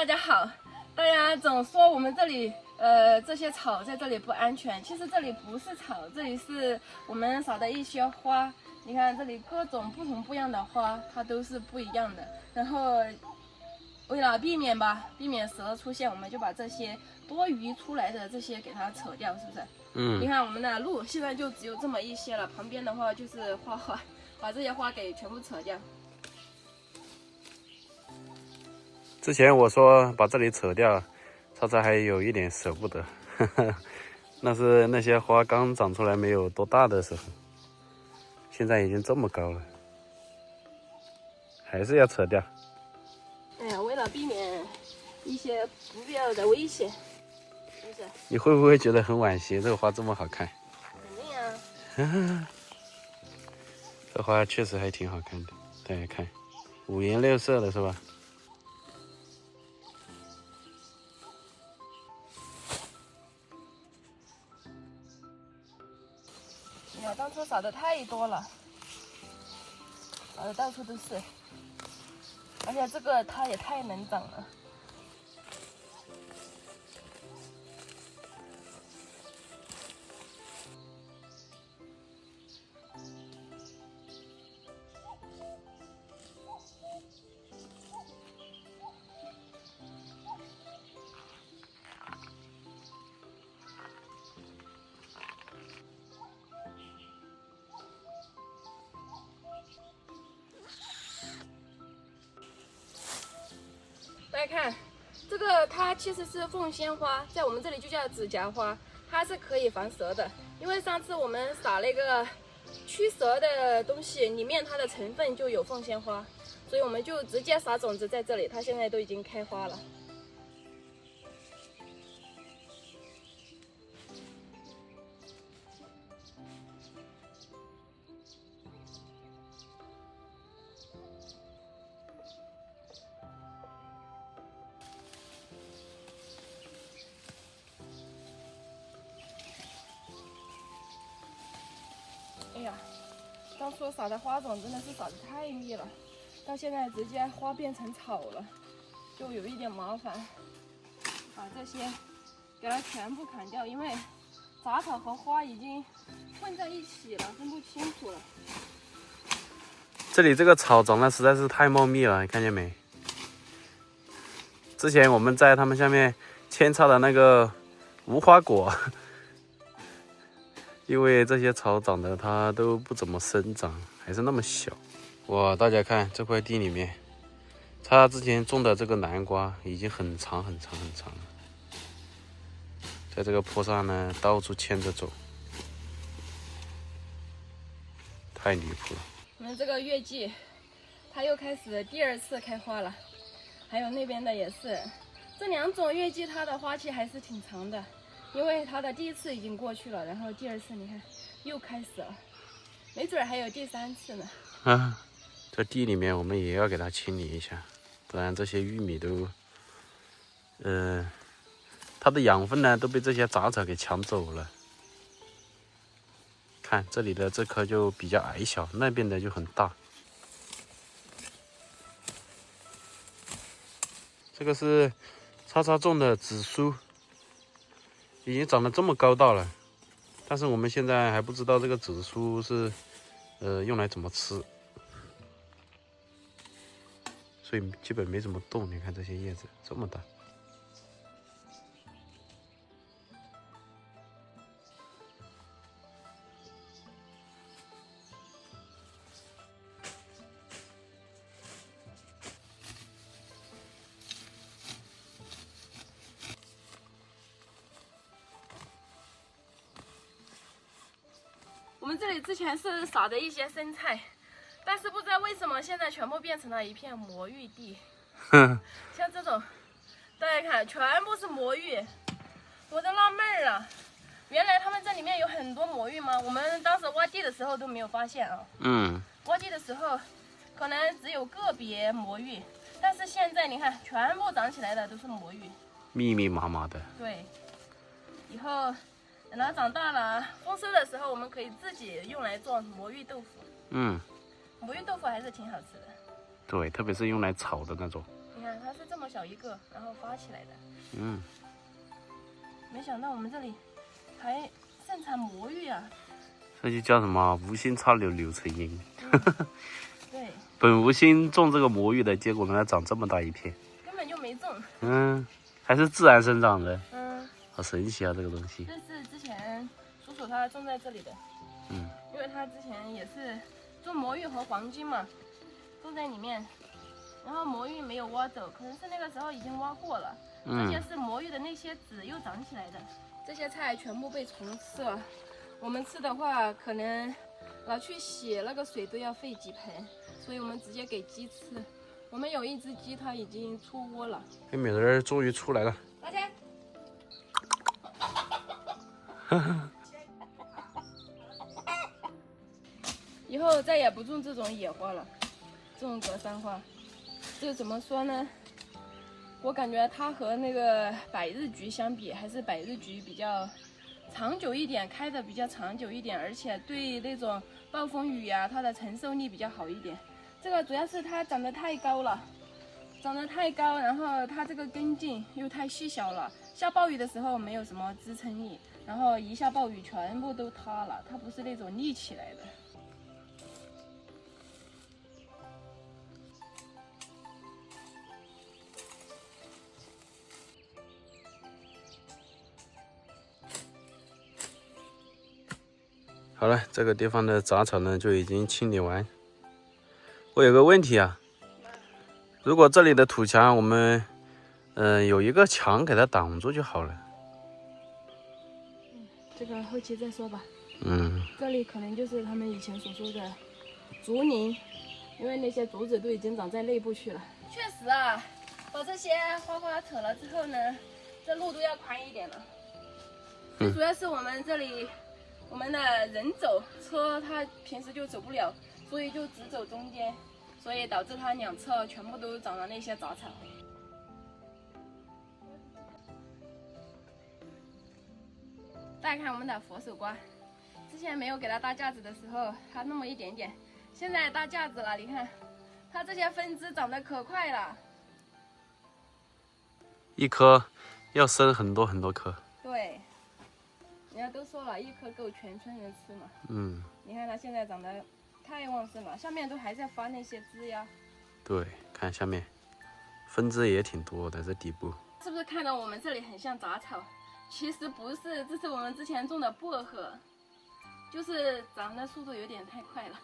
大家好。大家总说我们这里这些草在这里不安全，其实这里不是草，这里是我们撒的一些花。你看这里各种不同不一样的花，它都是不一样的。然后为了避免蛇出现，我们就把这些多余出来的这些给它扯掉，是不是？你看我们的路现在就只有这么一些了，旁边的话就是花，把这些花给全部扯掉。之前我说把这里扯掉，叉叉还有一点舍不得，那是那些花刚长出来没有多大的时候，现在已经这么高了，还是要扯掉。哎呀，为了避免一些不必要的危险，是不是？你会不会觉得很惋惜？这个花这么好看？肯定啊。这花确实还挺好看的，大家看，五颜六色的是吧？哎呀，当初撒的太多了，撒的到处都是，而且这个它也太能长了。大家看，这个它其实是凤仙花，在我们这里就叫指甲花，它是可以防蛇的。因为上次我们撒那个驱蛇的东西，里面它的成分就有凤仙花，所以我们就直接撒种子在这里，它现在都已经开花了。哎呀，当初撒的花种真的是撒的太密了，到现在直接花变成草了，就有一点麻烦。把这些给它全部砍掉，因为杂草和花已经混在一起了，分不清楚了。这里这个草长得实在是太茂密了，你看见没？之前我们在它们下面扦插的那个无花果，因为这些草长得它都不怎么生长，还是那么小。哇，大家看这块地里面，他之前种的这个南瓜已经很长很长很长了，在这个坡上呢，到处牵着走，太离谱了。我们这个月季，它又开始第二次开花了，还有那边的也是。这两种月季它的花期还是挺长的，因为它的第一次已经过去了，然后第二次你看又开始了，没准还有第三次呢。这地里面我们也要给它清理一下，不然这些玉米都，它的养分呢都被这些杂草给抢走了。看这里的这棵就比较矮小，那边的就很大。这个是叉叉种的紫苏，已经长得这么高大了，但是我们现在还不知道这个紫苏是用来怎么吃，所以基本没怎么动。你看这些叶子这么大。我们这里之前是撒的一些生菜，但是不知道为什么现在全部变成了一片魔芋地。像这种，大家看，全部是魔芋，我都纳闷了，原来他们这里面有很多魔芋吗？我们当时挖地的时候都没有发现啊。挖地的时候可能只有个别魔芋，但是现在你看，全部长起来的都是魔芋，密密麻麻的。对，以后等它长大了，丰收的时候，我们可以自己用来做魔芋豆腐。魔芋豆腐还是挺好吃的。对，特别是用来炒的那种。你看它是这么小一个，然后发起来的。嗯，没想到我们这里还盛产魔芋啊！这就叫什么无心插柳柳成荫。对，本无心种这个魔芋的，结果呢长这么大一片。根本就没种。嗯，还是自然生长的。嗯，好神奇啊，这个东西。这是之前叔叔他种在这里的。嗯，因为他之前也是种魔芋和黄金嘛，种在里面。然后魔芋没有挖走，可能是那个时候已经挖过了。这些是魔芋的那些籽又长起来的。这些菜全部被虫吃了。我们吃的话，可能老去洗那个水都要费几盆，所以我们直接给鸡吃。我们有一只鸡，它已经出窝了。黑美人终于出来了。大家。以后再也不种这种野花了，种格桑花。这怎么说呢？我感觉它和那个百日菊相比，还是百日菊比较长久一点，开的比较长久一点，而且对那种暴风雨呀，它的承受力比较好一点。这个主要是它长得太高了，然后它这个根茎又太细小了，下暴雨的时候没有什么支撑力，然后一下暴雨全部都塌了，它不是那种立起来的。好了，这个地方的杂草呢就已经清理完。我有个问题啊，如果这里的土墙我们有一个墙给它挡住就好了。这个后期再说吧。嗯，这里可能就是他们以前所说的竹林，因为那些竹子都已经长在内部去了。确实啊，把这些花花扯了之后呢，这路都要宽一点了。最主要是我们这里。我们的人走，车它平时就走不了，所以就只走中间，所以导致它两侧全部都长了那些杂草。大家看我们的佛手瓜，之前没有给它搭架子的时候，它那么一点点，现在搭架子了，你看，它这些分支长得可快了，一颗要生很多很多颗。对。人家都说了，一颗够全村人吃嘛。嗯，你看它现在长得太旺盛了，下面都还在发那些枝呀。对，看下面，分支也挺多的，这底部。是不是看到我们这里很像杂草？其实不是，这是我们之前种的薄荷，就是长的速度有点太快了。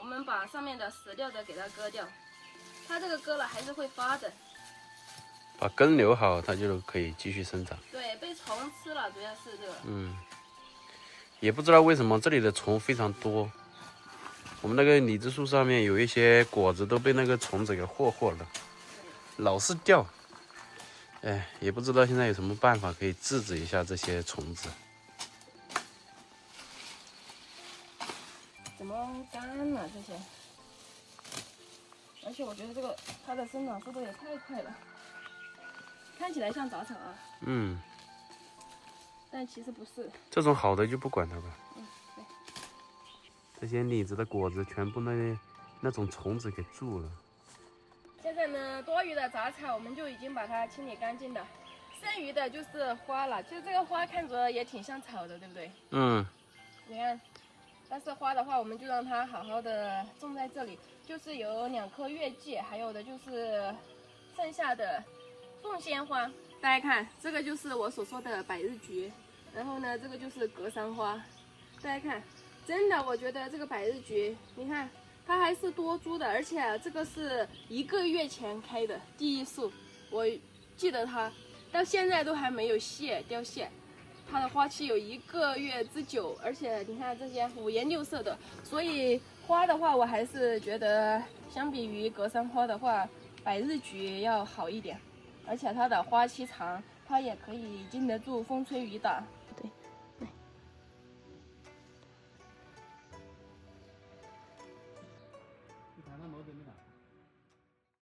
我们把上面的死掉的给它割掉，它这个割了还是会发的。把根留好，它就可以继续生长。对，被虫吃了，主要是这个。嗯，也不知道为什么这里的虫非常多。我们那个李子树上面有一些果子都被那个虫子给霍了，老是掉。哎，也不知道现在有什么办法可以制止一下这些虫子。怎么干了这些？而且我觉得这个它的生长速度也太快了。看起来像杂草啊，嗯，但其实不是。这种好的就不管它吧。嗯，对。这些李子的果子全部那种虫子给蛀了。现在呢，多余的杂草我们就已经把它清理干净了，剩余的就是花了。其实这个花看着也挺像草的，对不对？嗯，你看，但是花的话，我们就让它好好的种在这里，就是有2棵月季，还有的就是剩下的。凤仙花，大家看，这个就是我所说的百日菊，然后呢，这个就是格桑花。大家看，真的，我觉得这个百日菊，你看它还是多株的，而且这个是1个月前开的第一束，我记得它到现在都还没有凋谢，它的花期有1个月之久，而且你看这些五颜六色的，所以花的话，我还是觉得相比于格桑花的话，百日菊要好一点。而且它的花期长，它也可以经得住风吹雨打。